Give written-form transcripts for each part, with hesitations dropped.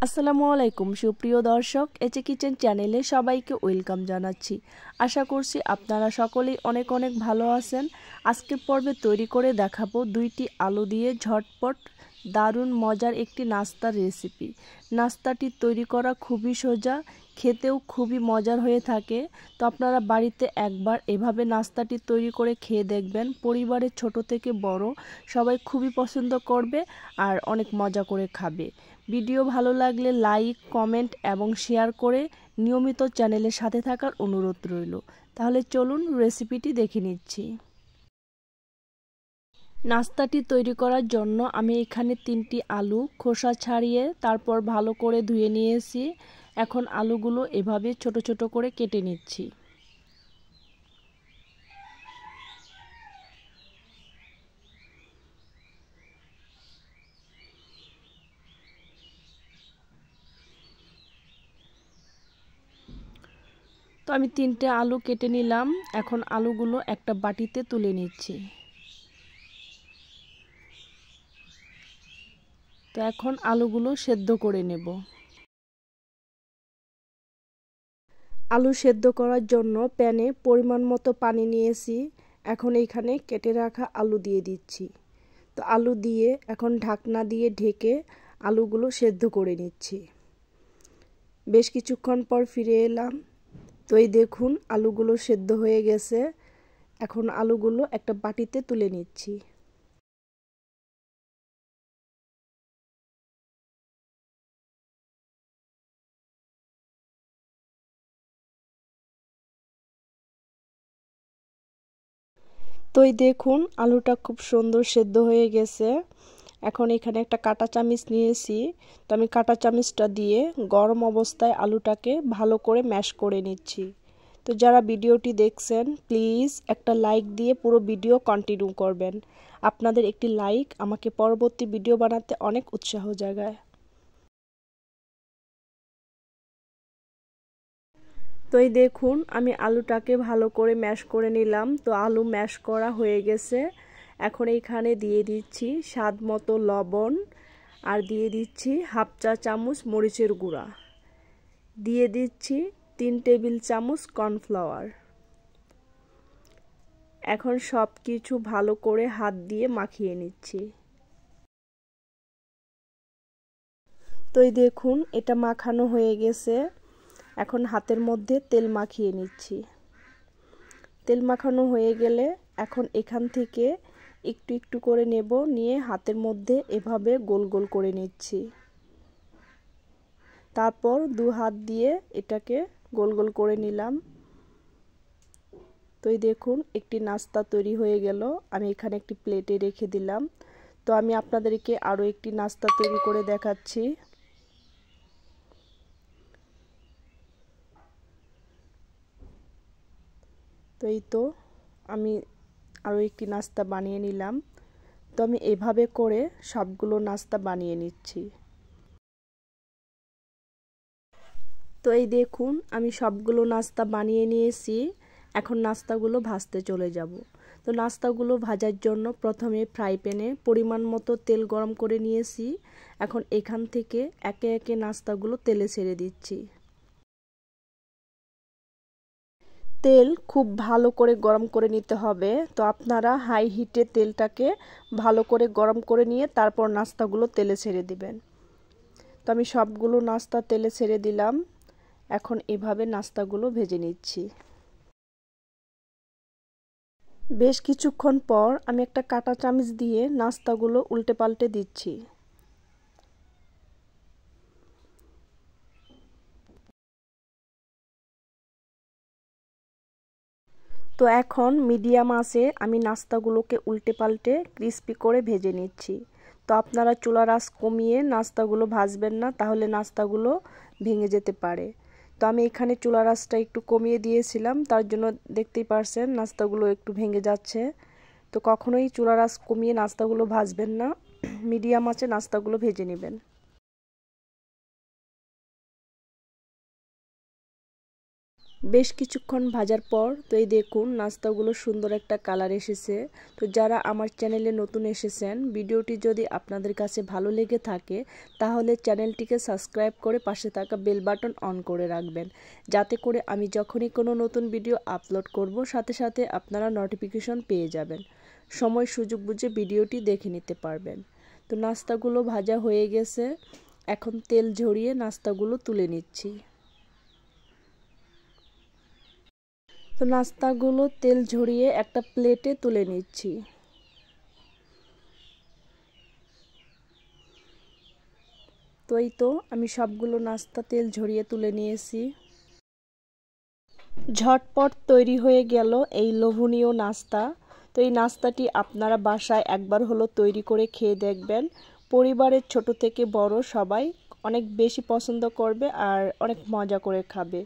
আসসালামু আলাইকুম সুপ্রিয় দর্শক, এচে কিচেন চ্যানেলে সবাইকে ওয়েলকাম জানাচ্ছি। আশা করছি আপনারা সকলেই অনেক অনেক ভালো আছেন। আজকের পর্বে তৈরি করে দেখাবো 2টি আলু দিয়ে ঝটপট দারুণ মজার একটি নাস্তার রেসিপি। নাস্তাটি তৈরি করা খুবই সোজা, খেতেও খুবই মজার হয়ে থাকে। তো আপনারা বাড়িতে একবার এভাবে নাস্তাটি তৈরি করে খেয়ে দেখবেন। পরিবারের ছোট থেকে বড় সবাই খুবই পছন্দ করবে আর অনেক মজা করে খাবে। ভিডিও ভালো লাগলে লাইক, কমেন্ট এবং শেয়ার করে নিয়মিত চ্যানেলের সাথে থাকার অনুরোধ রইল। তাহলে চলুন রেসিপিটি দেখে নিচ্ছি। নাস্তাটি তৈরি করার জন্য আমি এখানে 3টি আলু খোসা ছাড়িয়ে তারপর ভালো করে ধুয়ে নিয়েছি। এখন আলুগুলো এভাবে ছোট ছোট করে কেটে নিচ্ছি। তো আমি 3টে আলু কেটে নিলাম। এখন আলুগুলো একটা বাটিতে তুলে নিচ্ছি। তো এখন আলুগুলো সেদ্ধ করে নেব। আলু সেদ্ধ করার জন্য প্যানে পরিমাণ মতো পানি নিয়েছি। এখন এইখানে কেটে রাখা আলু দিয়ে দিচ্ছি। তো আলু দিয়ে এখন ঢাকনা দিয়ে ঢেকে আলুগুলো সেদ্ধ করে নিচ্ছি। বেশ কিছুক্ষণ পর ফিরে এলাম। তো এই দেখুন আলুগুলো সেদ্ধ হয়ে গেছে। এখন আলুগুলো একটা বাটিতে তুলে নিচ্ছি। তো এই দেখুন আলুটা খুব সুন্দর সেদ্ধ হয়ে গেছে। এখন এখানে একটা কাঁটা চামচ নিয়েছি। তো আমি কাঁটা চামচটা দিয়ে গরম অবস্থায় আলুটাকে ভালো করে ম্যাশ করে নিচ্ছি। তো যারা ভিডিওটি দেখছেন প্লিজ একটা লাইক দিয়ে পুরো ভিডিও কন্টিনিউ করবেন। আপনাদের একটি লাইক আমাকে পরবর্তী ভিডিও বানাতে অনেক উৎসাহ জাগায়। তো এই দেখুন আমি আলুটাকে ভালো করে ম্যাশ করে নিলাম। তো আলু ম্যাশ করা হয়ে গেছে। এখন এইখানে দিয়ে দিচ্ছি স্বাদ মতো লবণ আর দিয়ে দিচ্ছি হাফ চা চামচ মরিচের গুঁড়া, দিয়ে দিচ্ছি 3 টেবিল চামচ কর্নফ্লাওয়ার। এখন সব কিছু ভালো করে হাত দিয়ে মাখিয়ে নিচ্ছি। তো এই দেখুন এটা মাখানো হয়ে গেছে। এখন হাতের মধ্যে তেল মাখিয়ে নিচ্ছি। তেল মাখানো হয়ে গেলে এখন এখান থেকে একটু একটু করে নেব, নিয়ে হাতের মধ্যে এভাবে গোল গোল করে নিচ্ছি। তারপর 2 হাত দিয়ে এটাকে গোল গোল করে নিলাম। তো এই দেখুন একটি নাস্তা তৈরি হয়ে গেল। আমি এখানে একটি প্লেটে রেখে দিলাম। তো আমি আপনাদেরকে আরও একটি নাস্তা তৈরি করে দেখাচ্ছি। তো এই তো আমি আরও একটি নাস্তা বানিয়ে নিলাম। তো আমি এভাবে করে সবগুলো নাস্তা বানিয়ে নিচ্ছি। তো এই দেখুন আমি সবগুলো নাস্তা বানিয়ে নিয়েছি। এখন নাস্তাগুলো ভাজতে চলে যাব। তো নাস্তাগুলো ভাজার জন্য প্রথমে ফ্রাই প্যানে পরিমাণ মতো তেল গরম করে নিয়েছি। এখন এখান থেকে একে একে নাস্তাগুলো তেলে ছেড়ে দিচ্ছি। তেল খুব ভালো করে গরম করে নিতে হবে। তো আপনারা হাই হিটে তেলটাকে ভালো করে গরম করে নিয়ে তারপর নাস্তাগুলো তেলে ছেড়ে দিবেন। তো আমি সবগুলো নাস্তা তেলে ছেড়ে দিলাম। এখন এভাবে নাস্তাগুলো ভেজে নিচ্ছি। বেশ কিছুক্ষণ পর আমি একটা কাঁটা চামচ দিয়ে নাস্তাগুলো উল্টে পাল্টে দিচ্ছি। তো এখন মিডিয়াম আঁচে আমি নাস্তাগুলোকে উল্টে পাল্টে ক্রিস্পি করে ভেজে নিচ্ছি। তো আপনারা চুলার আঁচ কমিয়ে নাস্তাগুলো ভাজবেন না, তাহলে নাস্তাগুলো ভেঙে যেতে পারে। তো আমি এখানে চুলার আঁচটা একটু কমিয়ে দিয়েছিলাম, তার জন্য দেখতেই পারছেন নাস্তাগুলো একটু ভেঙে যাচ্ছে। তো কখনোই চুলার আঁচ কমিয়ে নাস্তাগুলো ভাজবেন না, মিডিয়াম আঁচে নাস্তাগুলো ভেজে নেবেন। বেশ কিছুক্ষণ ভাজার পর তো এই দেখুন নাস্তাগুলো সুন্দর একটা কালার এসেছে। তো যারা আমার চ্যানেলে নতুন এসেছেন, ভিডিওটি যদি আপনাদের কাছে ভালো লেগে থাকে তাহলে চ্যানেলটিকে সাবস্ক্রাইব করে পাশে থাকা বেল বাটন অন করে রাখবেন, যাতে করে আমি যখনই কোনো নতুন ভিডিও আপলোড করব সাথে সাথে আপনারা নোটিফিকেশন পেয়ে যাবেন, সময় সুযোগ বুঝে ভিডিওটি দেখে নিতে পারবেন। তো নাস্তাগুলো ভাজা হয়ে গেছে, এখন তেল ঝরিয়ে নাস্তাগুলো তুলে নিচ্ছি। তো নাস্তাগুলো তেল ঝরিয়ে একটা প্লেটে তুলে নিচ্ছি। তো এই তো আমি সবগুলো নাস্তা তেল ঝরিয়ে তুলে নিয়েছি। ঝটপট তৈরি হয়ে গেল এই লোভনীয় নাস্তা। তো এই নাস্তাটি আপনারা বাসায় একবার হলো তৈরি করে খেয়ে দেখবেন। পরিবারের ছোট থেকে বড় সবাই অনেক বেশি পছন্দ করবে আর অনেক মজা করে খাবে।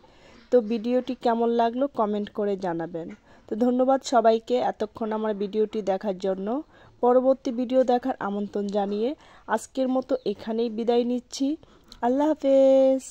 তো ভিডিওটি কেমন লাগলো কমেন্ট করে জানাবেন। তো ধন্যবাদ সবাইকে এতক্ষণ আমার ভিডিওটি দেখার জন্য। পরবর্তী ভিডিও দেখার আমন্ত্রণ জানিয়ে আজকের মতো এখানেই বিদায় নিচ্ছি। আল্লাহ হাফেজ।